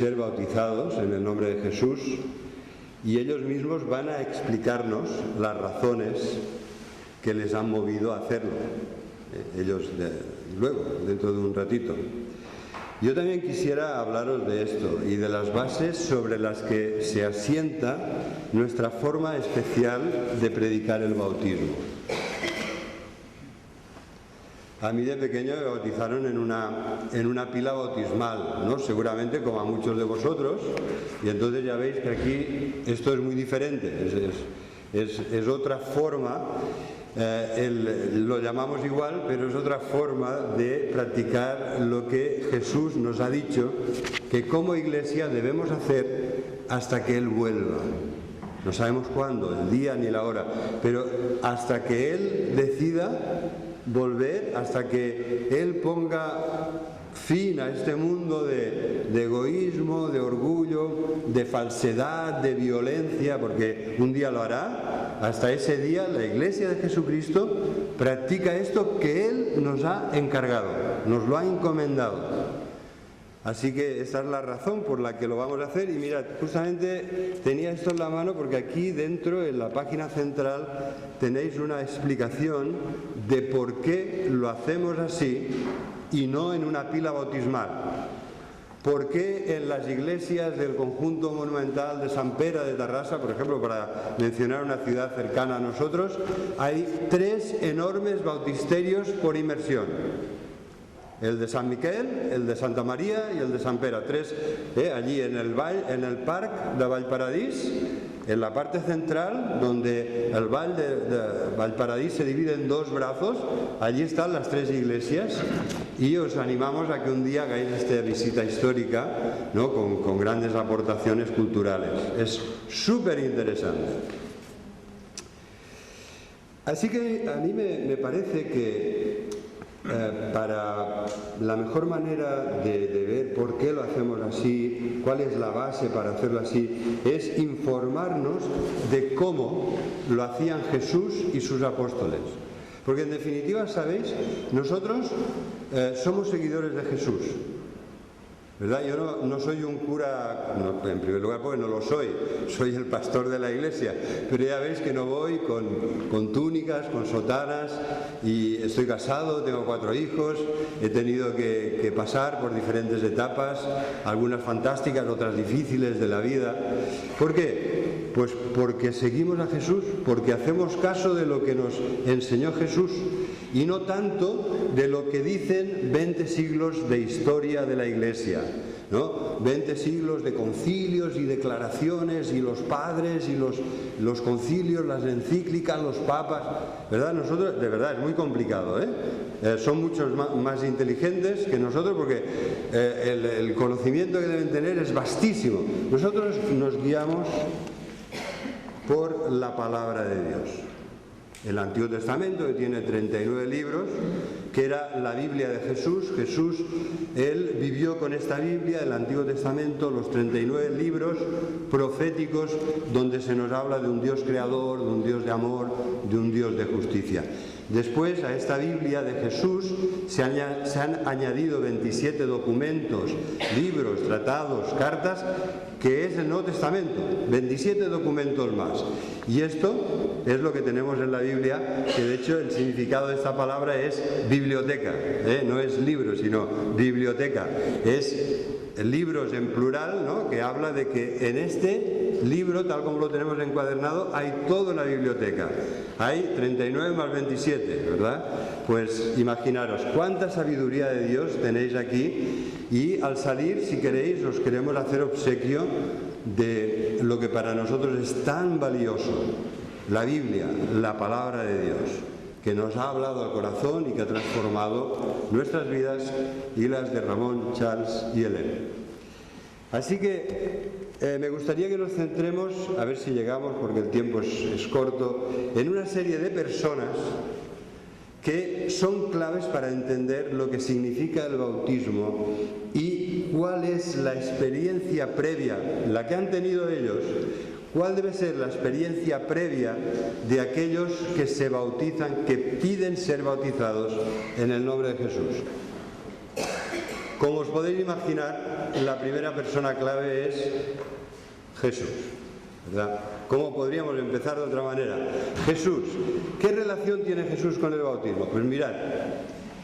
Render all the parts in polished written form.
ser bautizados en el nombre de Jesús y ellos mismos van a explicarnos las razones que les han movido a hacerlo. Ellos luego, dentro de un ratito. Yo también quisiera hablaros de esto y de las bases sobre las que se asienta nuestra forma especial de predicar el bautismo. A mí de pequeño me bautizaron en una pila bautismal, ¿no? Seguramente como a muchos de vosotros, y entonces ya veis que aquí esto es muy diferente, es otra forma, lo llamamos igual, pero es otra forma de practicar lo que Jesús nos ha dicho que como iglesia debemos hacer hasta que Él vuelva. No sabemos cuándo, el día ni la hora, pero hasta que Él decida volver, hasta que Él ponga fin a este mundo de egoísmo, de orgullo, de falsedad, de violencia, porque un día lo hará. Hasta ese día la Iglesia de Jesucristo practica esto que Él nos ha encargado, nos lo ha encomendado. Así que esa es la razón por la que lo vamos a hacer. Y mirad, justamente tenía esto en la mano porque aquí dentro, en la página central, tenéis una explicación de por qué lo hacemos así y no en una pila bautismal. ¿Por qué en las iglesias del conjunto monumental de Sant Pere de Tarrasa, por ejemplo, para mencionar una ciudad cercana a nosotros, hay 3 enormes bautisterios por inmersión? El de Sant Miquel, el de Santa María y el de Sant Pere. 3 allí en el parc de Vallparadís, en la parte central, donde el Vall de Vallparadís se divide en 2 brazos. Allí están las 3 iglesias y os animamos a que un día hagáis esta visita histórica, ¿no? con grandes aportaciones culturales. Es súper interesante. Así que a mí me parece que para la mejor manera de ver por qué lo hacemos así, cuál es la base para hacerlo así, es informarnos de cómo lo hacían Jesús y sus apóstoles. Porque en definitiva, ¿sabéis? Nosotros somos seguidores de Jesús, ¿verdad? Yo no soy un cura, en primer lugar porque no lo soy el pastor de la iglesia, pero ya veis que no voy con túnicas, con sotanas, y estoy casado, tengo 4 hijos, he tenido que pasar por diferentes etapas, algunas fantásticas, otras difíciles de la vida. ¿Por qué? Pues porque seguimos a Jesús, porque hacemos caso de lo que nos enseñó Jesús y no tanto de lo que dicen 20 siglos de historia de la Iglesia, ¿no? 20 siglos de concilios y declaraciones y los padres y los concilios, las encíclicas, los papas, ¿verdad? Nosotros, de verdad, es muy complicado, son muchos más inteligentes que nosotros porque el conocimiento que deben tener es vastísimo. Nosotros nos guiamos por la palabra de Dios. El Antiguo Testamento, que tiene 39 libros, que era la Biblia de Jesús. Jesús, Él vivió con esta Biblia, el Antiguo Testamento, los 39 libros proféticos donde se nos habla de un Dios creador, de un Dios de amor, de un Dios de justicia. Después a esta Biblia de Jesús se han añadido 27 documentos, libros, tratados, cartas, que es el Nuevo Testamento, 27 documentos más. Y esto es lo que tenemos en la Biblia, que de hecho el significado de esta palabra es biblioteca, no es libro, sino biblioteca. Es libros en plural, ¿no? Que habla de que en este libro, tal como lo tenemos encuadernado, hay toda la biblioteca. Hay 39 más 27, ¿verdad? Pues imaginaros cuánta sabiduría de Dios tenéis aquí, y al salir, si queréis, os queremos hacer obsequio de lo que para nosotros es tan valioso, la Biblia, la palabra de Dios, que nos ha hablado al corazón y que ha transformado nuestras vidas y las de Ramón, Charles y Helen. Así que me gustaría que nos centremos, a ver si llegamos porque el tiempo es corto, en una serie de personas que son claves para entender lo que significa el bautismo y cuál es la experiencia previa, la que han tenido ellos. ¿Cuál debe ser la experiencia previa de aquellos que se bautizan, que piden ser bautizados en el nombre de Jesús? Como os podéis imaginar, la primera persona clave es Jesús, ¿verdad? ¿Cómo podríamos empezar de otra manera? Jesús. ¿Qué relación tiene Jesús con el bautismo? Pues mirad,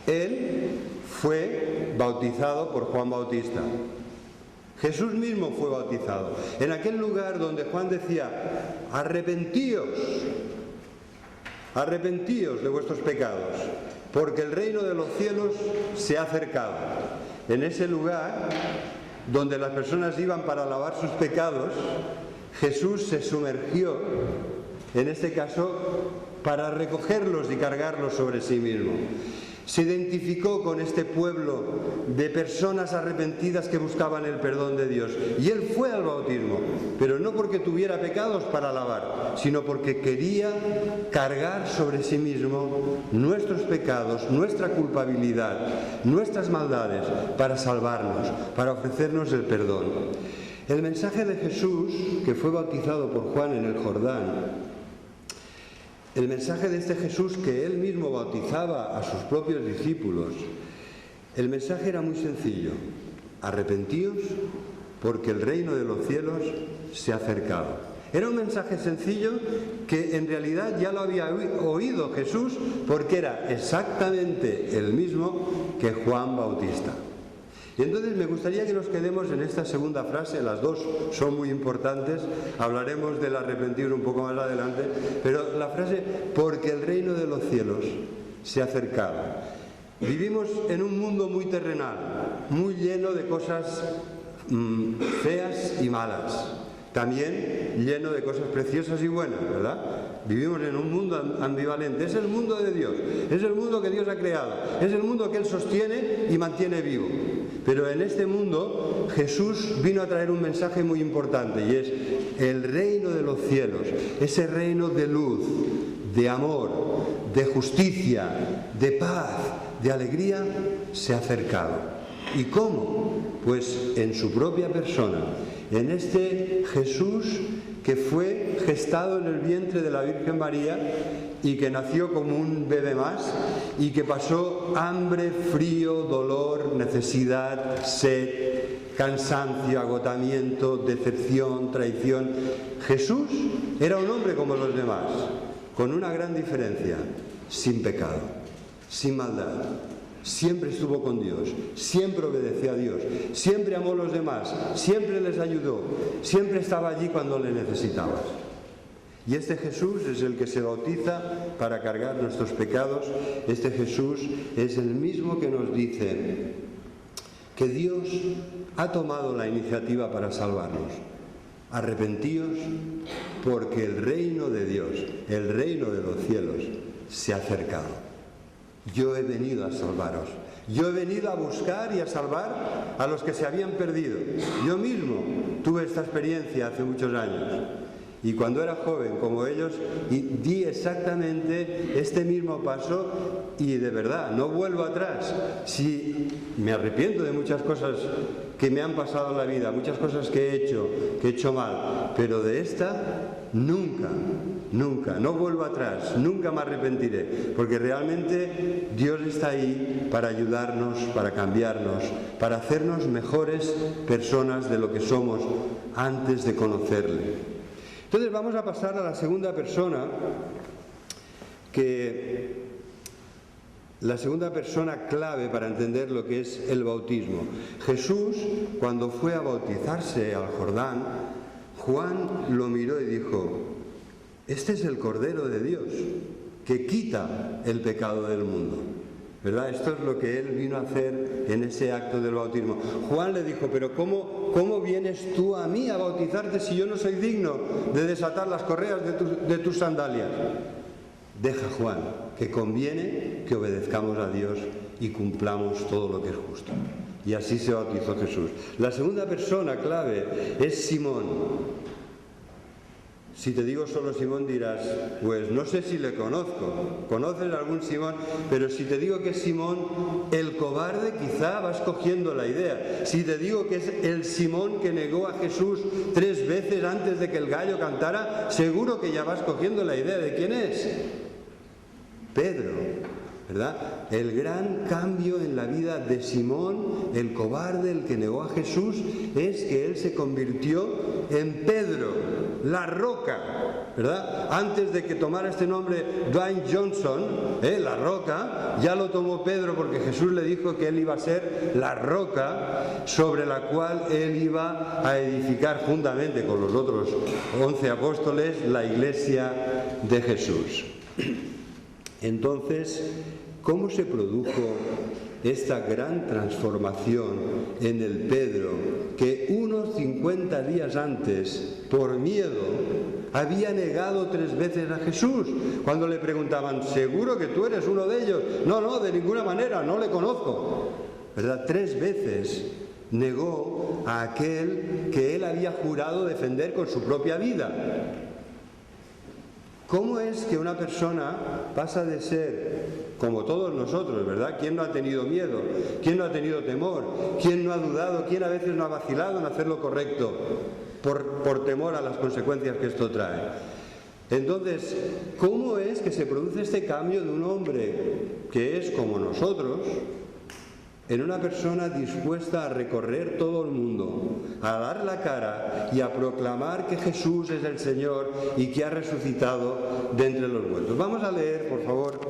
él fue bautizado por Juan Bautista. Jesús mismo fue bautizado. En aquel lugar donde Juan decía, arrepentíos de vuestros pecados, porque el reino de los cielos se ha acercado. En ese lugar donde las personas iban para lavar sus pecados, Jesús se sumergió, en este caso, para recogerlos y cargarlos sobre sí mismo. Se identificó con este pueblo de personas arrepentidas que buscaban el perdón de Dios. Y él fue al bautismo, pero no porque tuviera pecados para lavar, sino porque quería cargar sobre sí mismo nuestros pecados, nuestra culpabilidad, nuestras maldades, para salvarnos, para ofrecernos el perdón. El mensaje de Jesús, que fue bautizado por Juan en el Jordán, el mensaje de este Jesús que él mismo bautizaba a sus propios discípulos, el mensaje era muy sencillo: arrepentíos porque el reino de los cielos se ha acercado. Era un mensaje sencillo que en realidad ya lo había oído Jesús, porque era exactamente el mismo que Juan Bautista. Y entonces me gustaría que nos quedemos en esta segunda frase. Las dos son muy importantes, hablaremos del arrepentir un poco más adelante, pero la frase, porque el reino de los cielos se ha acercado. Vivimos en un mundo muy terrenal, muy lleno de cosas feas y malas, también lleno de cosas preciosas y buenas, ¿verdad? Vivimos en un mundo ambivalente. Es el mundo de Dios, es el mundo que Dios ha creado, es el mundo que Él sostiene y mantiene vivo. Pero en este mundo Jesús vino a traer un mensaje muy importante, y es el reino de los cielos, ese reino de luz, de amor, de justicia, de paz, de alegría, se ha acercado. ¿Y cómo? Pues en su propia persona, en este Jesús que fue gestado en el vientre de la Virgen María y que nació como un bebé más y que pasó hambre, frío, dolor, necesidad, sed, cansancio, agotamiento, decepción, traición. Jesús era un hombre como los demás, con una gran diferencia: sin pecado, sin maldad. Siempre estuvo con Dios, siempre obedeció a Dios, siempre amó a los demás, siempre les ayudó, siempre estaba allí cuando le necesitabas. Y este Jesús es el que se bautiza para cargar nuestros pecados. Este Jesús es el mismo que nos dice que Dios ha tomado la iniciativa para salvarnos. Arrepentíos porque el reino de Dios, el reino de los cielos, se ha acercado. Yo he venido a salvaros. Yo he venido a buscar y a salvar a los que se habían perdido. Yo mismo tuve esta experiencia hace muchos años. Y cuando era joven, como ellos, di exactamente este mismo paso, y de verdad, no vuelvo atrás. Sí, me arrepiento de muchas cosas que me han pasado en la vida, muchas cosas que he hecho mal, pero de esta nunca, no vuelvo atrás, nunca me arrepentiré, porque realmente Dios está ahí para ayudarnos, para cambiarnos, para hacernos mejores personas de lo que somos antes de conocerle. Entonces vamos a pasar a la segunda persona, la segunda persona clave para entender lo que es el bautismo. Jesús, cuando fue a bautizarse al Jordán, Juan lo miró y dijo: este es el Cordero de Dios, que quita el pecado del mundo. ¿Verdad? Esto es lo que él vino a hacer en ese acto del bautismo. Juan le dijo: pero ¿cómo vienes tú a mí a bautizarte si yo no soy digno de desatar las correas de tus sandalias? Deja, Juan, que conviene que obedezcamos a Dios y cumplamos todo lo que es justo. Y así se bautizó Jesús. La segunda persona clave es Simón. Si te digo solo Simón dirás: pues no sé si le conozco. ¿Conoces algún Simón? Pero si te digo que es Simón el cobarde, quizá vas cogiendo la idea. Si te digo que es el Simón que negó a Jesús 3 veces antes de que el gallo cantara, seguro que ya vas cogiendo la idea de quién es. Pedro. ¿verdad? El gran cambio en la vida de Simón, el cobarde, el que negó a Jesús, es que él se convirtió en Pedro, la roca, ¿verdad? Antes de que tomara este nombre Dwayne Johnson, la roca, ya lo tomó Pedro porque Jesús le dijo que él iba a ser la roca sobre la cual él iba a edificar juntamente con los otros 11 apóstoles la iglesia de Jesús. Entonces, ¿cómo se produjo esta gran transformación en el Pedro que unos 50 días antes, por miedo, había negado 3 veces a Jesús? Cuando le preguntaban, ¿seguro que tú eres uno de ellos? No, no, de ninguna manera, no le conozco. ¿Verdad? 3 veces negó a aquel que él había jurado defender con su propia vida. ¿Cómo es que una persona pasa de ser, como todos nosotros, ¿verdad? ¿Quién no ha tenido miedo? ¿Quién no ha tenido temor? ¿Quién no ha dudado? ¿Quién a veces no ha vacilado en hacer lo correcto por temor a las consecuencias que esto trae? Entonces, ¿cómo es que se produce este cambio de un hombre que es como nosotros en una persona dispuesta a recorrer todo el mundo, a dar la cara y a proclamar que Jesús es el Señor y que ha resucitado de entre los muertos? Vamos a leer, por favor,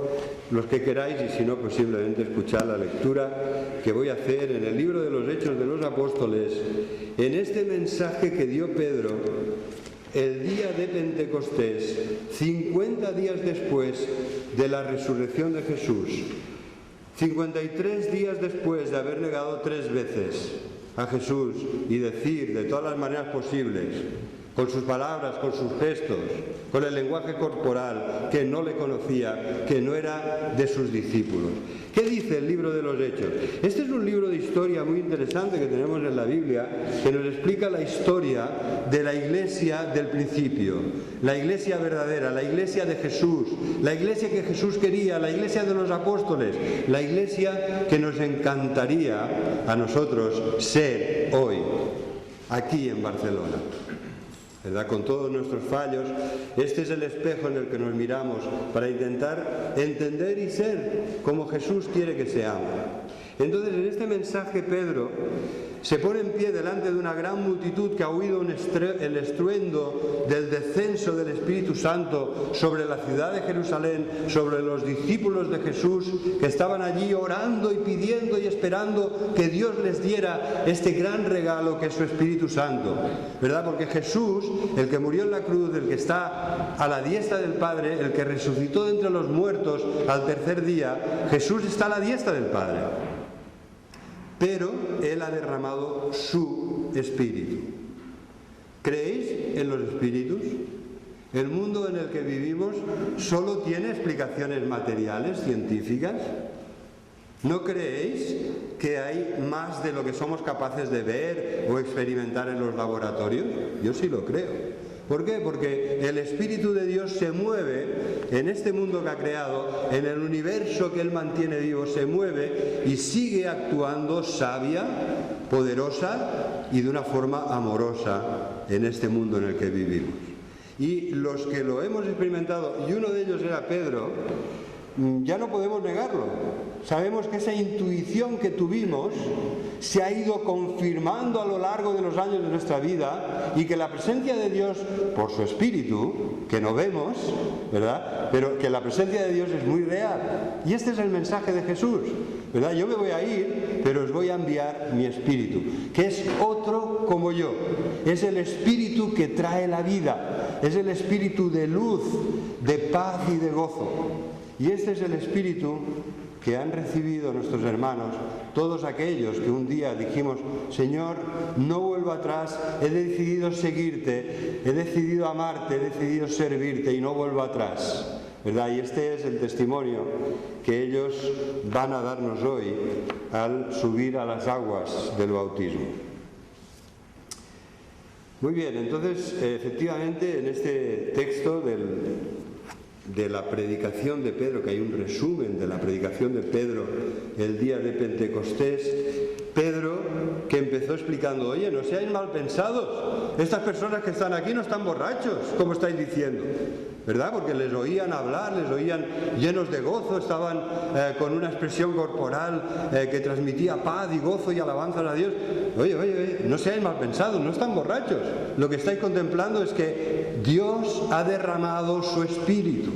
los que queráis, y si no, pues simplemente escuchar la lectura que voy a hacer en el libro de los Hechos de los Apóstoles, en este mensaje que dio Pedro el día de Pentecostés, 50 días después de la resurrección de Jesús. 53 días después de haber negado 3 veces a Jesús y decir de todas las maneras posibles, con sus palabras, con sus gestos, con el lenguaje corporal, que no le conocía, que no era de sus discípulos. ¿Qué dice el libro de los Hechos? Este es un libro de historia muy interesante que tenemos en la Biblia, que nos explica la historia de la iglesia del principio, la iglesia verdadera, la iglesia de Jesús, la iglesia que Jesús quería, la iglesia de los apóstoles, la iglesia que nos encantaría a nosotros ser hoy, aquí en Barcelona. ¿Verdad? Con todos nuestros fallos, este es el espejo en el que nos miramos para intentar entender y ser como Jesús quiere que seamos. Entonces, en este mensaje Pedro se pone en pie delante de una gran multitud que ha oído el estruendo del descenso del Espíritu Santo sobre la ciudad de Jerusalén, sobre los discípulos de Jesús que estaban allí orando y pidiendo y esperando que Dios les diera este gran regalo que es su Espíritu Santo, ¿verdad? Porque Jesús, el que murió en la cruz, el que está a la diestra del Padre, el que resucitó de entre los muertos al tercer día, Jesús está a la diestra del Padre. Pero Él ha derramado su Espíritu. ¿Creéis en los espíritus? ¿El mundo en el que vivimos solo tiene explicaciones materiales, científicas? ¿No creéis que hay más de lo que somos capaces de ver o experimentar en los laboratorios? Yo sí lo creo. ¿Por qué? Porque el Espíritu de Dios se mueve en este mundo que ha creado, en el universo que Él mantiene vivo, se mueve y sigue actuando sabia, poderosa y de una forma amorosa en este mundo en el que vivimos. Y los que lo hemos experimentado, y uno de ellos era Pedro, ya no podemos negarlo. Sabemos que esa intuición que tuvimos se ha ido confirmando a lo largo de los años de nuestra vida y que la presencia de Dios, por su Espíritu, que no vemos, ¿verdad? Pero que la presencia de Dios es muy real. Y este es el mensaje de Jesús, ¿verdad? Yo me voy a ir, pero os voy a enviar mi Espíritu, que es otro como yo. Es el Espíritu que trae la vida, es el Espíritu de luz, de paz y de gozo. Y este es el Espíritu que han recibido nuestros hermanos, todos aquellos que un día dijimos, Señor, no vuelvo atrás, he decidido seguirte, he decidido amarte, he decidido servirte y no vuelvo atrás, ¿verdad? Y este es el testimonio que ellos van a darnos hoy al subir a las aguas del bautismo. Muy bien, entonces, efectivamente, en este texto de la predicación de Pedro, que hay un resumen de la predicación de Pedro el día de Pentecostés, Pedro que empezó explicando, oye, no seáis mal pensados, estas personas que están aquí no están borrachos, como estáis diciendo, ¿verdad? Porque les oían hablar, les oían llenos de gozo, estaban con una expresión corporal que transmitía paz y gozo y alabanza a Dios. Oye, no seáis mal pensados, no están borrachos. Lo que estáis contemplando es que Dios ha derramado su Espíritu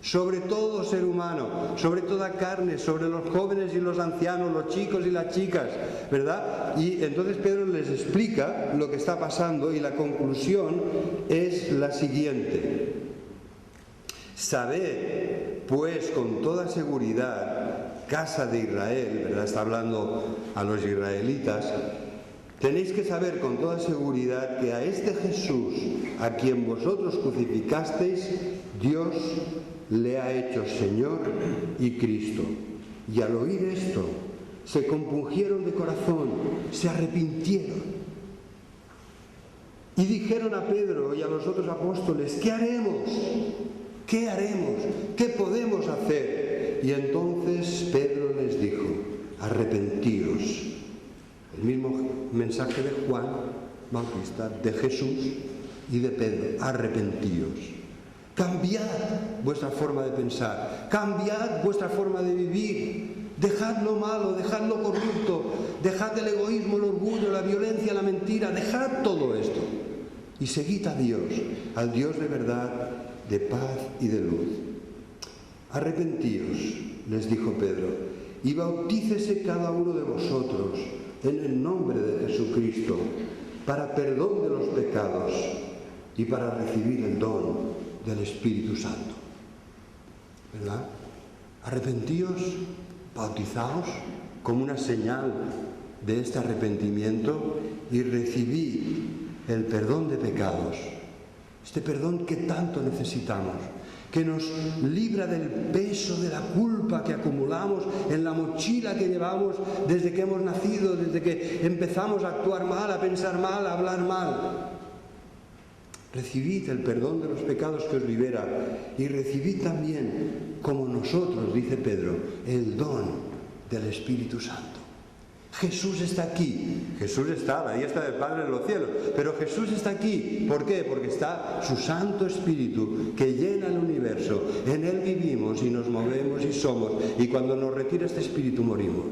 sobre todo ser humano, sobre toda carne, sobre los jóvenes y los ancianos, los chicos y las chicas, ¿verdad? Y entonces Pedro les explica lo que está pasando y la conclusión es la siguiente. Sabed, pues, con toda seguridad, casa de Israel, ¿verdad? Está hablando a los israelitas. Tenéis que saber con toda seguridad que a este Jesús, a quien vosotros crucificasteis, Dios le ha hecho Señor y Cristo. Y al oír esto, se compungieron de corazón, se arrepintieron. Y dijeron a Pedro y a los otros apóstoles, ¿qué haremos? ¿Qué haremos? ¿Qué podemos hacer? Y entonces Pedro les dijo, arrepentíos. El mismo mensaje de Juan Bautista, de Jesús y de Pedro, arrepentíos. Cambiad vuestra forma de pensar, cambiad vuestra forma de vivir, dejad lo malo, dejad lo corrupto, dejad el egoísmo, el orgullo, la violencia, la mentira, dejad todo esto y seguid a Dios, al Dios de verdad, de paz y de luz. Arrepentíos, les dijo Pedro, y bautícese cada uno de vosotros en el nombre de Jesucristo para perdón de los pecados y para recibir el don del Espíritu Santo. ¿Verdad? Arrepentíos, bautizaos como una señal de este arrepentimiento y recibid el perdón de pecados. Este perdón que tanto necesitamos, que nos libra del peso de la culpa que acumulamos en la mochila que llevamos desde que hemos nacido, desde que empezamos a actuar mal, a pensar mal, a hablar mal. Recibid el perdón de los pecados que os libera y recibid también, como nosotros, dice Pedro, el don del Espíritu Santo. Jesús está aquí. Jesús está a la diestra del Padre en los cielos. Pero Jesús está aquí. ¿Por qué? Porque está su Santo Espíritu que llena el universo. En Él vivimos y nos movemos y somos. Y cuando nos retira este Espíritu morimos.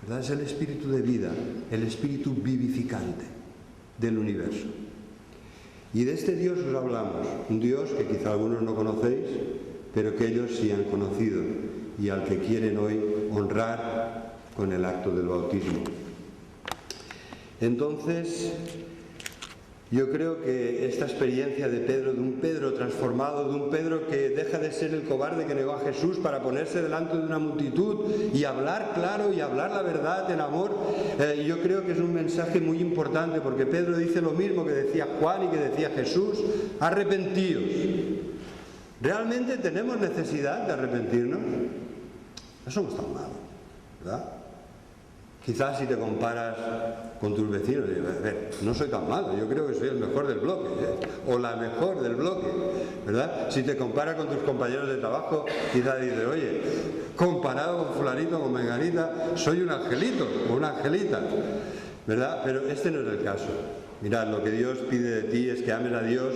¿Verdad? Es el Espíritu de vida, el Espíritu vivificante del universo. Y de este Dios os hablamos. Un Dios que quizá algunos no conocéis, pero que ellos sí han conocido. Y al que quieren hoy honrar con el acto del bautismo. Entonces, yo creo que esta experiencia de Pedro, de un Pedro transformado, de un Pedro que deja de ser el cobarde que negó a Jesús para ponerse delante de una multitud y hablar claro y hablar la verdad en amor, yo creo que es un mensaje muy importante, porque Pedro dice lo mismo que decía Juan y que decía Jesús: arrepentíos. ¿Realmente tenemos necesidad de arrepentirnos? No somos tan malos, ¿verdad? Quizás si te comparas con tus vecinos, a ver, no soy tan malo, yo creo que soy el mejor del bloque, o la mejor del bloque, ¿verdad? Si te comparas con tus compañeros de trabajo, quizás dices, oye, comparado con fulanito, con menganita, soy un angelito o una angelita, ¿verdad? Pero este no es el caso. Mirad, lo que Dios pide de ti es que ames a Dios,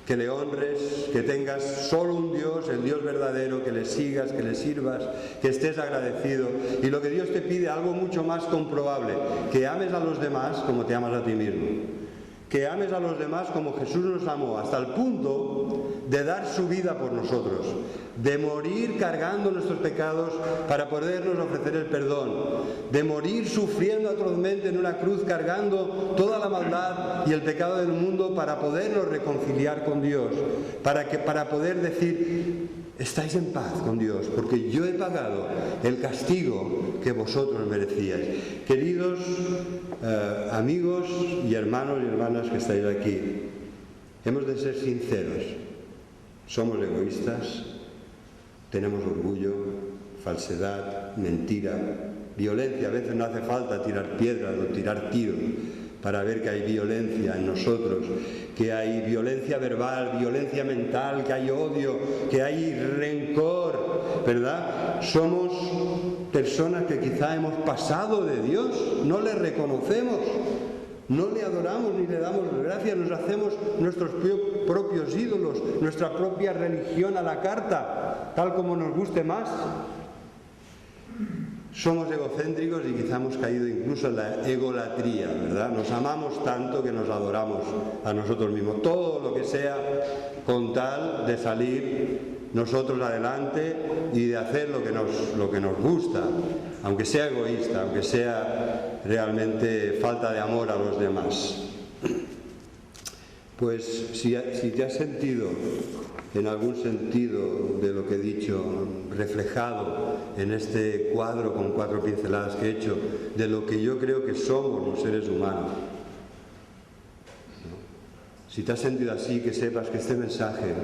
que le honres, que tengas solo un Dios, el Dios verdadero, que le sigas, que le sirvas, que estés agradecido. Y lo que Dios te pide, algo mucho más comprobable, que ames a los demás como te amas a ti mismo. Que ames a los demás como Jesús nos amó, hasta el punto de dar su vida por nosotros, de morir cargando nuestros pecados para podernos ofrecer el perdón, de morir sufriendo atrozmente en una cruz cargando toda la maldad y el pecado del mundo para podernos reconciliar con Dios, para poder decir: estáis en paz con Dios, porque yo he pagado el castigo que vosotros merecíais. Queridos amigos y hermanos y hermanas que estáis aquí, hemos de ser sinceros. Somos egoístas, tenemos orgullo, falsedad, mentira, violencia. A veces no hace falta tirar piedras o tirar tiros para ver que hay violencia en nosotros, que hay violencia verbal, violencia mental, que hay odio, que hay rencor, ¿verdad? Somos personas que quizá hemos pasado de Dios, no le reconocemos, No le adoramos ni le damos gracias, nos hacemos nuestros propios ídolos, nuestra propia religión a la carta, tal como nos guste más. Somos egocéntricos y quizá hemos caído incluso en la egolatría, ¿verdad? Nos amamos tanto que nos adoramos a nosotros mismos. Todo lo que sea con tal de salir nosotros adelante y de hacer lo que nos gusta, aunque sea egoísta, aunque sea realmente falta de amor a los demás. Pues si te has sentido en algún sentido de lo que he dicho reflejado en este cuadro con 4 pinceladas que he hecho de lo que yo creo que somos los seres humanos, si te has sentido así, que sepas que este mensaje,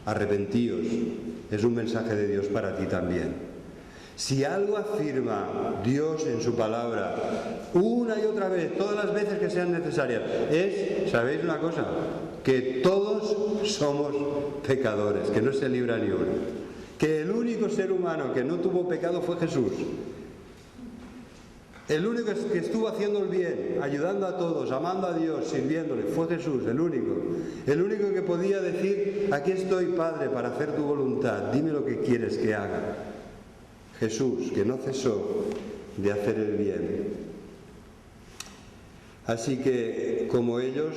arrepentíos, es un mensaje de Dios para ti también. Si algo afirma Dios en su palabra una y otra vez, todas las veces que sean necesarias, es, ¿sabéis una cosa? Que todos somos pecadores, que no se libra ni uno. Que el único ser humano que no tuvo pecado fue Jesús. El único que estuvo haciendo el bien, ayudando a todos, amando a Dios, sirviéndole, fue Jesús, el único. El único que podía decir, aquí estoy, Padre, para hacer tu voluntad, dime lo que quieres que haga. Jesús, que no cesó de hacer el bien. Así que, como ellos,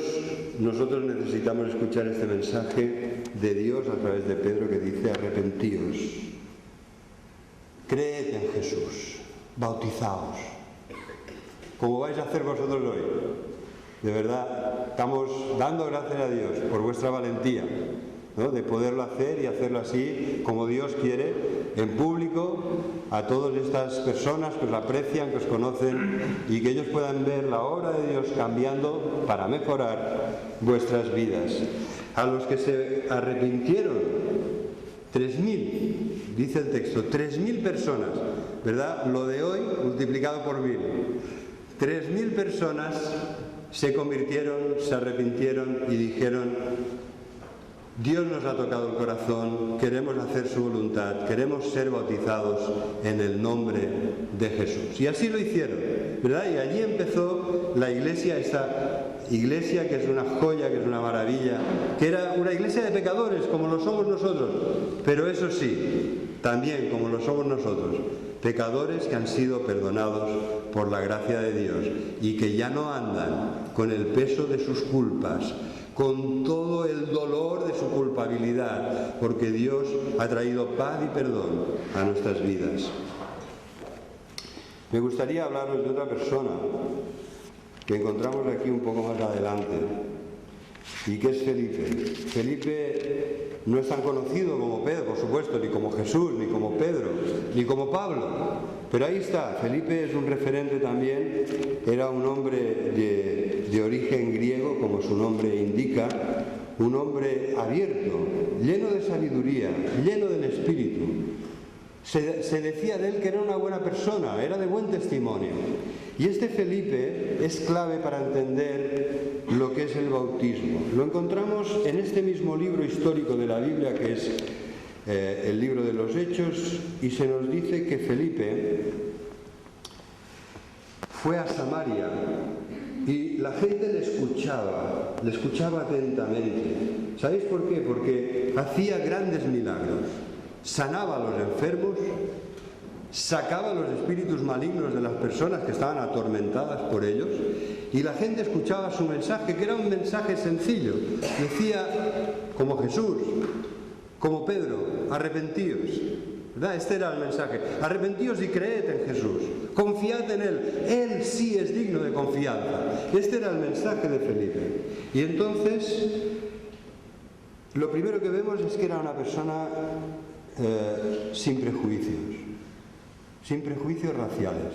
nosotros necesitamos escuchar este mensaje de Dios a través de Pedro que dice, arrepentíos, creed en Jesús, bautizaos, como vais a hacer vosotros hoy. De verdad, estamos dando gracias a Dios por vuestra valentía, ¿no? De poderlo hacer y hacerlo así, como Dios quiere, en público, a todas estas personas que os aprecian, que os conocen y que ellos puedan ver la obra de Dios cambiando para mejorar vuestras vidas. A los que se arrepintieron, 3.000, dice el texto, 3.000 personas, ¿verdad? Lo de hoy multiplicado por 1.000. 3.000 personas se convirtieron, se arrepintieron y dijeron, Dios nos ha tocado el corazón, queremos hacer su voluntad, queremos ser bautizados en el nombre de Jesús. Y así lo hicieron, ¿verdad? Y allí empezó la iglesia, esta iglesia que es una joya, que es una maravilla, que era una iglesia de pecadores, como lo somos nosotros, pero eso sí, también como lo somos nosotros, pecadores que han sido perdonados por la gracia de Dios y que ya no andan con el peso de sus culpas, con todo el dolor de su culpabilidad, porque Dios ha traído paz y perdón a nuestras vidas. Me gustaría hablaros de otra persona que encontramos aquí un poco más adelante y que es Felipe. Felipe no es tan conocido como Pedro, por supuesto, ni como Jesús, ni como Pedro, ni como Pablo, pero ahí está. Felipe es un referente también, era un hombre de origen griego, como su nombre indica, un hombre abierto, lleno de sabiduría, lleno del Espíritu. Se decía de él que era una buena persona, era de buen testimonio. Y este Felipe es clave para entender lo que es el bautismo. Lo encontramos en este mismo libro histórico de la Biblia, que es el libro de los Hechos, y se nos dice que Felipe fue a Samaria y la gente le escuchaba atentamente. ¿Sabéis por qué? Porque hacía grandes milagros, sanaba a los enfermos, sacaba los espíritus malignos de las personas que estaban atormentadas por ellos, y la gente escuchaba su mensaje, que era un mensaje sencillo. Decía, como Jesús, como Pedro, arrepentíos, ¿verdad? Este era el mensaje, arrepentíos y creed en Jesús, confiad en Él sí es digno de confianza. Este era el mensaje de Felipe. Y entonces, lo primero que vemos es que era una persona sin prejuicios raciales.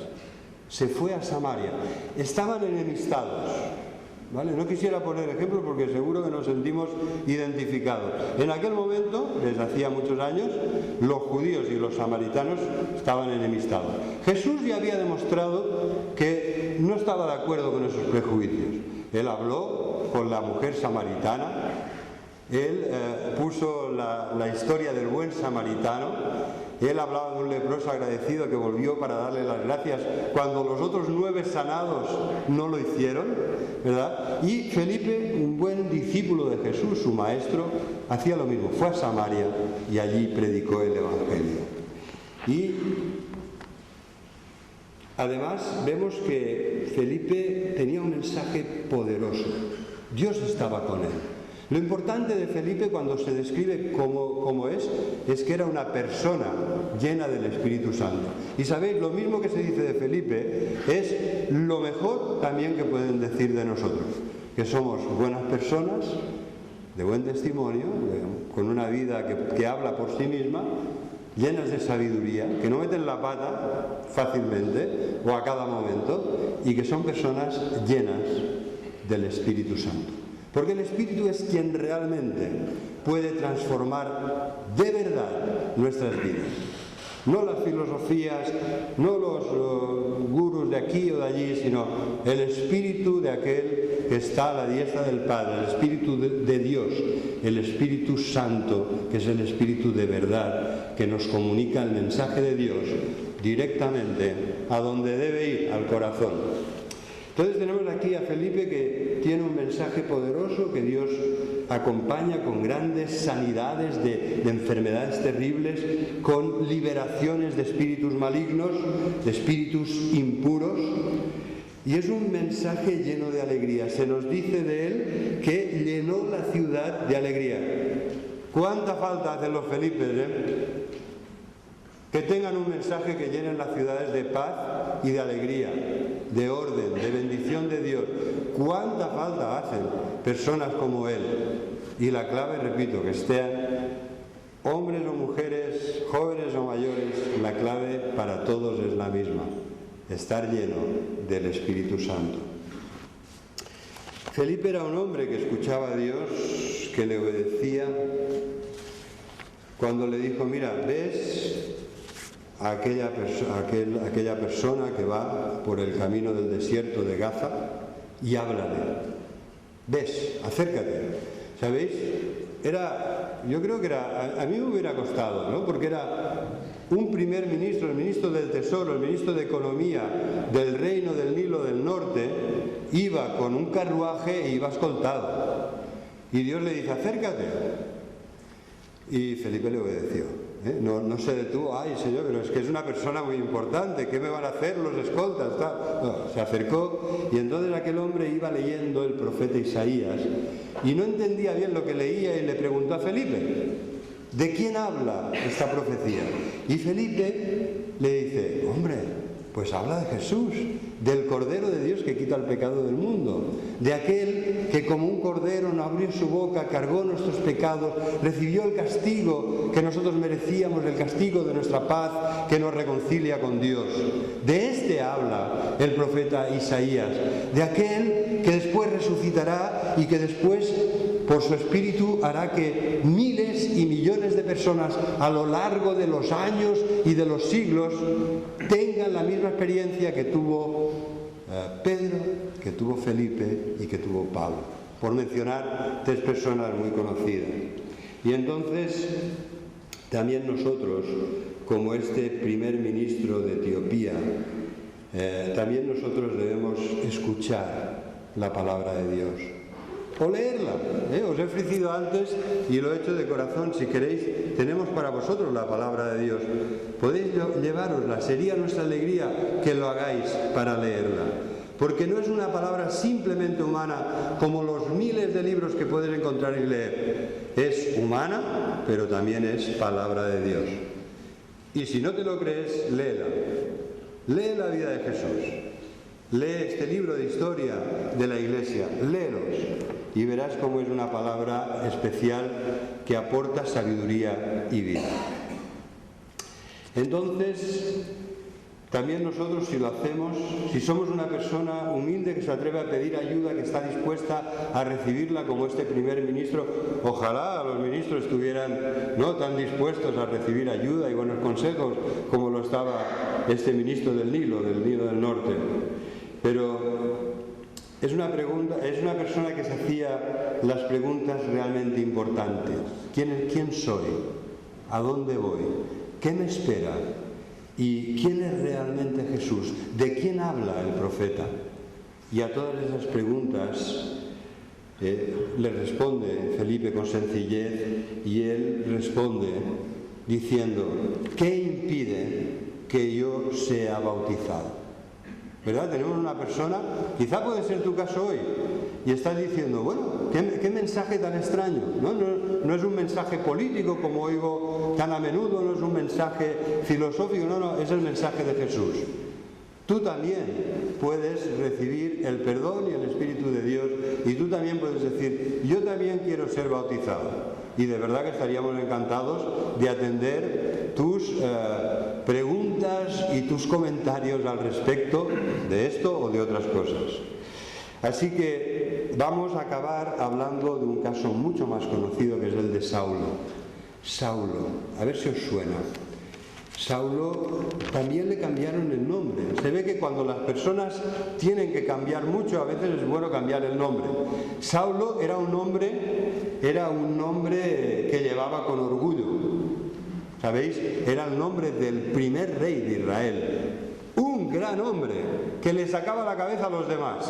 Se fue a Samaria. Estaban enemistados, ¿vale? No quisiera poner ejemplos porque seguro que nos sentimos identificados. En aquel momento, desde hacía muchos años, los judíos y los samaritanos estaban enemistados. Jesús ya había demostrado que no estaba de acuerdo con esos prejuicios. Él habló con la mujer samaritana, él puso la historia del buen samaritano, Él hablaba de un leproso agradecido que volvió para darle las gracias cuando los otros 9 sanados no lo hicieron, ¿verdad? Y Felipe, un buen discípulo de Jesús, su maestro, hacía lo mismo. Fue a Samaria y allí predicó el Evangelio. Y además vemos que Felipe tenía un mensaje poderoso. Dios estaba con él. Lo importante de Felipe, cuando se describe como es que era una persona llena del Espíritu Santo. Y sabéis, lo mismo que se dice de Felipe es lo mejor también que pueden decir de nosotros, que somos buenas personas, de buen testimonio, con una vida que habla por sí misma, llenas de sabiduría, que no meten la pata fácilmente o a cada momento, y que son personas llenas del Espíritu Santo. Porque el Espíritu es quien realmente puede transformar de verdad nuestras vidas. No las filosofías, no los gurús de aquí o de allí, sino el Espíritu de aquel que está a la diestra del Padre, el Espíritu de Dios, el Espíritu Santo, que es el Espíritu de verdad, que nos comunica el mensaje de Dios directamente a donde debe ir, al corazón. Entonces tenemos aquí a Felipe que tiene un mensaje poderoso, que Dios acompaña con grandes sanidades de enfermedades terribles, con liberaciones de espíritus malignos, de espíritus impuros, y es un mensaje lleno de alegría. Se nos dice de él que llenó la ciudad de alegría. ¿Cuánta falta hacen los Felipes, que tengan un mensaje que llenen las ciudades de paz y de alegría, de orden, de bendición de Dios? ¿Cuánta falta hacen personas como él? Y la clave, repito, que estén hombres o mujeres, jóvenes o mayores, la clave para todos es la misma: estar lleno del Espíritu Santo. Felipe era un hombre que escuchaba a Dios, que le obedecía. Cuando le dijo: mira, ¿ves a aquella persona que va por el camino del desierto de Gaza? Y háblale. ¿Ves? Acércate. ¿Sabéis? Yo creo que a mí me hubiera costado, ¿no? Porque era un primer ministro, el ministro del Tesoro, el ministro de Economía del reino del Nilo del Norte, iba con un carruaje e iba escoltado. Y Dios le dice: acércate. Y Felipe le obedeció. No se detuvo: ay, Señor, pero es que es una persona muy importante, ¿qué me van a hacer los escoltas? No, se acercó, y entonces aquel hombre iba leyendo el profeta Isaías y no entendía bien lo que leía, y le preguntó a Felipe: ¿de quién habla esta profecía? Y Felipe le dice: hombre, pues habla de Jesús, del Cordero de Dios que quita el pecado del mundo, de aquel que como un cordero no abrió su boca, cargó nuestros pecados, recibió el castigo que nosotros merecíamos, el castigo de nuestra paz, que nos reconcilia con Dios. De este habla el profeta Isaías, de aquel que después resucitará y que después, por su espíritu, hará que miles y millones de personas a lo largo de los años y de los siglos tengan la misma experiencia que tuvo Pedro, que tuvo Felipe y que tuvo Pablo, por mencionar 3 personas muy conocidas. Y entonces también nosotros, como este primer ministro de Etiopía, también nosotros debemos escuchar la palabra de Dios o leerla. Os he ofrecido antes y lo he hecho de corazón. Si queréis, tenemos para vosotros la palabra de Dios, podéis llevarosla. Sería nuestra alegría que lo hagáis para leerla, porque no es una palabra simplemente humana como los miles de libros que puedes encontrar y leer. Es humana, pero también es palabra de Dios. Y si no te lo crees, léela. Lee la vida de Jesús, lee este libro de historia de la Iglesia, léelos y verás cómo es una palabra especial que aporta sabiduría y vida. Entonces, también nosotros, si lo hacemos, si somos una persona humilde que se atreve a pedir ayuda, que está dispuesta a recibirla como este primer ministro, ojalá los ministros estuvieran no tan dispuestos a recibir ayuda y buenos consejos como lo estaba este ministro del Nilo del Norte. Pero es una persona que se hacía las preguntas realmente importantes. ¿Quién soy? ¿A dónde voy? ¿Qué me espera? ¿Y quién es realmente Jesús? ¿De quién habla el profeta? Y a todas esas preguntas le responde Felipe con sencillez, y él responde diciendo: ¿qué impide que yo sea bautizado? ¿Verdad? Tenemos una persona, quizá puede ser tu caso hoy, y estás diciendo, bueno, ¿qué mensaje tan extraño? No es un mensaje político como oigo tan a menudo, no es un mensaje filosófico, no, es el mensaje de Jesús. Tú también puedes recibir el perdón y el Espíritu de Dios, y tú también puedes decir: yo también quiero ser bautizado. Y de verdad que estaríamos encantados de atender tus preguntas y tus comentarios al respecto de esto o de otras cosas. Así que vamos a acabar hablando de un caso mucho más conocido, que es el de Saulo. Saulo, a ver si os suena. Saulo también le cambiaron el nombre. Se ve que cuando las personas tienen que cambiar mucho, a veces es bueno cambiar el nombre. Saulo era un nombre que llevaba con orgullo. ¿Sabéis? Era el nombre del primer rey de Israel. Un gran hombre que le sacaba la cabeza a los demás.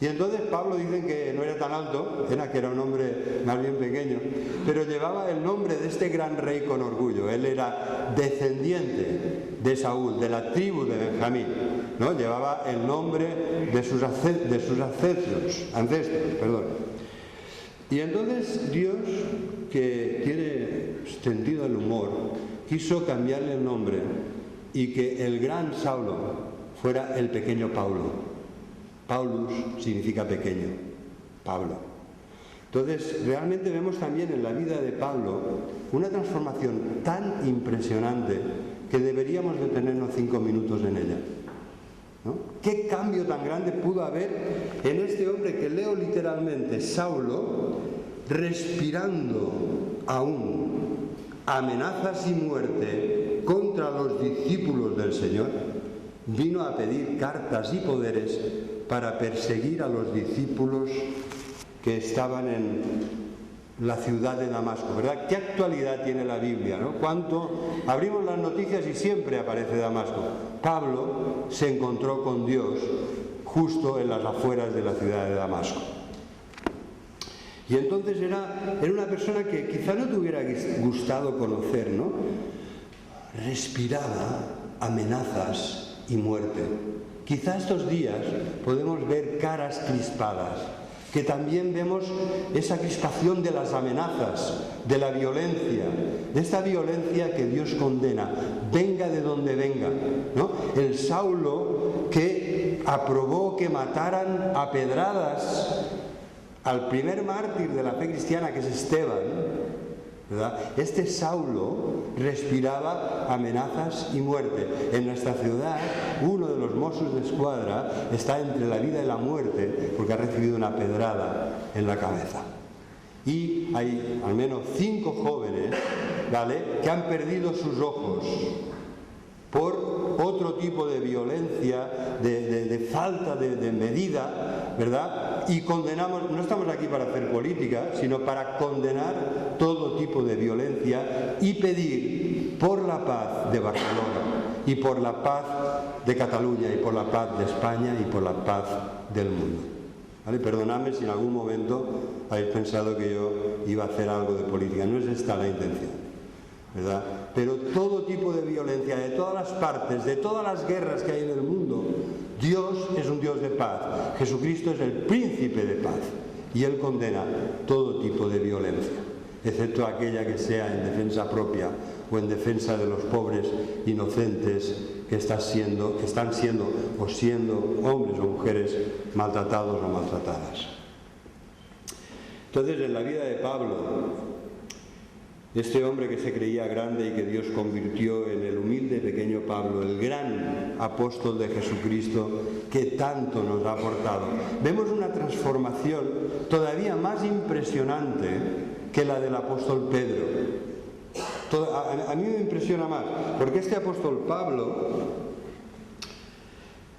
Y entonces Pablo dice que no era tan alto, que era un hombre más bien pequeño, pero llevaba el nombre de este gran rey con orgullo. Él era descendiente de Saúl, de la tribu de Benjamín, ¿no? Llevaba el nombre de sus ancestros. Y entonces Dios, que tiene sentido del humor, quiso cambiarle el nombre y que el gran Saulo fuera el pequeño Paulo. Paulus significa pequeño, Pablo. Entonces, realmente vemos también en la vida de Pablo una transformación tan impresionante que deberíamos detenernos 5 minutos en ella, ¿no? ¿Qué cambio tan grande pudo haber en este hombre que leo literalmente, Saulo, respirando aún amenazas y muerte contra los discípulos del Señor? Vino a pedir cartas y poderes para perseguir a los discípulos que estaban en la ciudad de Damasco, ¿verdad? ¿Qué actualidad tiene la Biblia, ¿no? Abrimos las noticias y siempre aparece Damasco. Pablo se encontró con Dios justo en las afueras de la ciudad de Damasco. Y entonces era una persona que quizá no te hubiera gustado conocer, ¿no? Respiraba amenazas y muerte. Quizá estos días podemos ver caras crispadas, que también vemos esa crispación de las amenazas, de la violencia, de esta violencia que Dios condena, venga de donde venga, ¿no? El Saulo que aprobó que mataran a pedradas al primer mártir de la fe cristiana, que es Esteban, ¿verdad? Este Saulo respiraba amenazas y muerte. En nuestra ciudad, uno de los mossos de escuadra está entre la vida y la muerte porque ha recibido una pedrada en la cabeza. Y hay al menos 5 jóvenes, ¿vale?, que han perdido sus ojos por otro tipo de violencia, de falta de medida, ¿verdad? Y condenamos, no estamos aquí para hacer política, sino para condenar todo tipo de violencia y pedir por la paz de Barcelona y por la paz de Cataluña y por la paz de España y por la paz del mundo. ¿Vale? Perdonadme si en algún momento habéis pensado que yo iba a hacer algo de política, no es esta la intención, ¿verdad? Pero todo tipo de violencia, de todas las partes, de todas las guerras que hay en el mundo, Dios es un Dios de paz. Jesucristo es el príncipe de paz y Él condena todo tipo de violencia, excepto aquella que sea en defensa propia o en defensa de los pobres inocentes que están siendo hombres o mujeres maltratados o maltratadas. Entonces, en la vida de Pablo, este hombre que se creía grande y que Dios convirtió en el humilde pequeño Pablo, el gran apóstol de Jesucristo que tanto nos ha aportado, vemos una transformación todavía más impresionante que la del apóstol Pedro. A mí me impresiona más, porque este apóstol Pablo,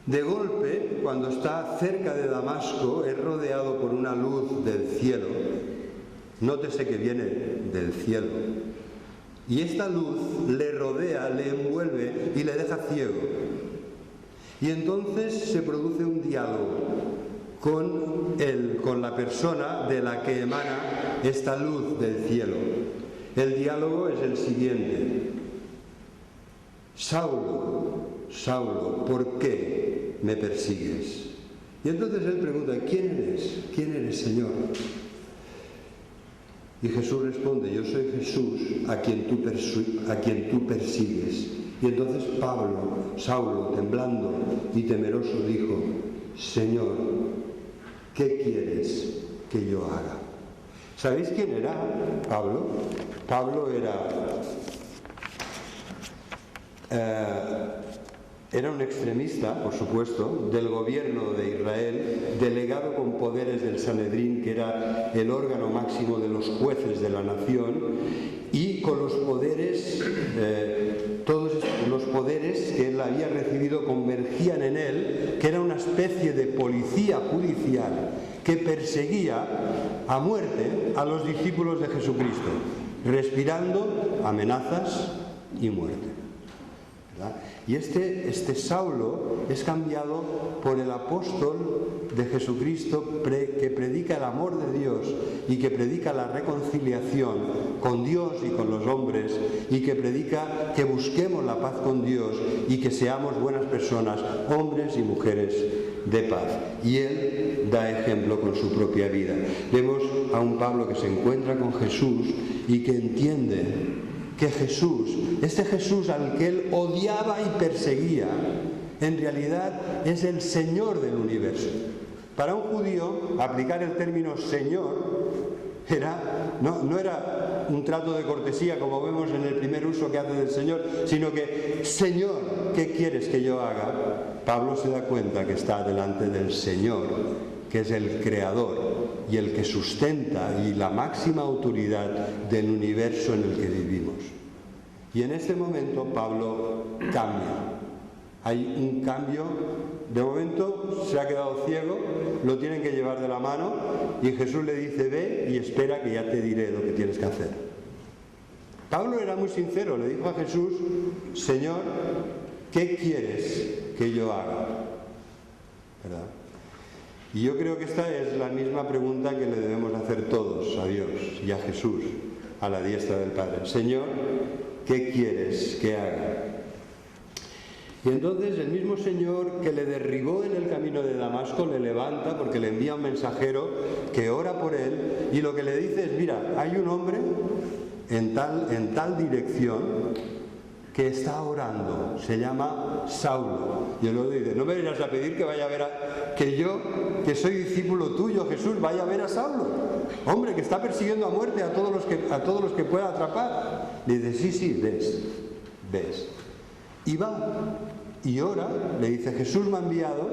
de golpe, cuando está cerca de Damasco, es rodeado por una luz del cielo. Nótese que viene del cielo. Y esta luz le rodea, le envuelve y le deja ciego. Y entonces se produce un diálogo con la persona de la que emana esta luz del cielo. El diálogo es el siguiente: Saulo, Saulo, ¿por qué me persigues? Y entonces él pregunta: ¿quién eres? ¿Quién eres, Señor? Y Jesús responde: yo soy Jesús a quien tú persigues. Y entonces Pablo, Saulo, temblando y temeroso, dijo: Señor, ¿qué quieres que yo haga? ¿Sabéis quién era Pablo? Pablo era un extremista, por supuesto, del gobierno de Israel, delegado con poderes del Sanedrín, que era el órgano máximo de los jueces de la nación, y con los poderes, todos los poderes que él había recibido convergían en él, que era una especie de policía judicial que perseguía a muerte a los discípulos de Jesucristo, respirando amenazas y muerte. ¿Verdad? Y este Saulo es cambiado por el apóstol de Jesucristo que predica el amor de Dios y que predica la reconciliación con Dios y con los hombres, y que predica que busquemos la paz con Dios y que seamos buenas personas, hombres y mujeres de paz. Y él da ejemplo con su propia vida. Vemos a un Pablo que se encuentra con Jesús y que entiende que Jesús, este Jesús al que él odiaba y perseguía, en realidad es el Señor del universo. Para un judío, aplicar el término Señor no era un trato de cortesía como vemos en el primer uso que hace del Señor, sino que: Señor, ¿qué quieres que yo haga? Pablo se da cuenta que está delante del Señor, que es el creador y el que sustenta y la máxima autoridad del universo en el que vivimos. Y en este momento Pablo cambia. Hay un cambio. De momento se ha quedado ciego, lo tienen que llevar de la mano y Jesús le dice: ve y espera que ya te diré lo que tienes que hacer. Pablo era muy sincero, le dijo a Jesús: Señor, ¿qué quieres que yo haga? ¿Verdad? Y yo creo que esta es la misma pregunta que le debemos hacer todos a Dios y a Jesús, a la diestra del Padre. Señor, ¿qué quieres que haga? Y entonces el mismo Señor que le derribó en el camino de Damasco le levanta, porque le envía un mensajero que ora por él, y lo que le dice es: mira, hay un hombre en tal dirección que está orando, se llama Saulo. Y él lo dice: no me irás a pedir que vaya a ver que yo, que soy discípulo tuyo, Jesús, vaya a ver a Saulo, hombre que está persiguiendo a muerte a todos los que pueda atrapar. Le dice: sí, ves. Y va y ora, le dice: Jesús me ha enviado,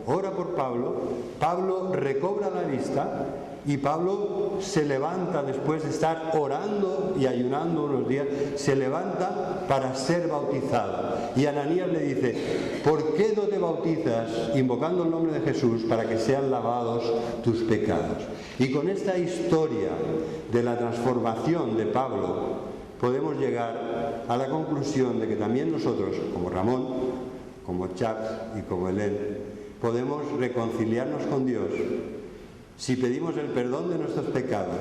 ora por Pablo. Pablo recobra la vista y Pablo se levanta después de estar orando y ayunando unos días, se levanta para ser bautizado. Y Ananías le dice: ¿por qué no te bautizas invocando el nombre de Jesús para que sean lavados tus pecados? Y con esta historia de la transformación de Pablo podemos llegar a la conclusión de que también nosotros, como Ramón, como Chaps y como Helen, podemos reconciliarnos con Dios si pedimos el perdón de nuestros pecados,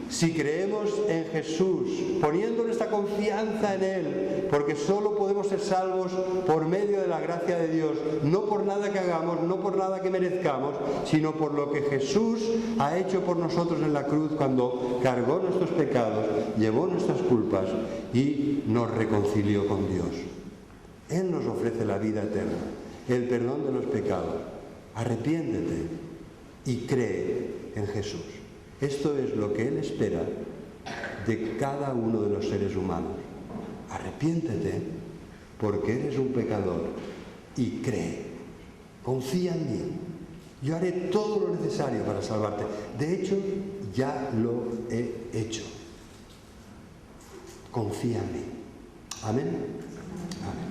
si creemos en Jesús, poniendo nuestra confianza en Él, porque solo podemos ser salvos por medio de la gracia de Dios, no por nada que hagamos, no por nada que merezcamos, sino por lo que Jesús ha hecho por nosotros en la cruz cuando cargó nuestros pecados, llevó nuestras culpas y nos reconcilió con Dios. Él nos ofrece la vida eterna, el perdón de los pecados. Arrepiéntete y cree en Jesús. Esto es lo que Él espera de cada uno de los seres humanos. Arrepiéntete porque eres un pecador y cree. Confía en mí. Yo haré todo lo necesario para salvarte. De hecho, ya lo he hecho. Confía en mí. Amén. Amén.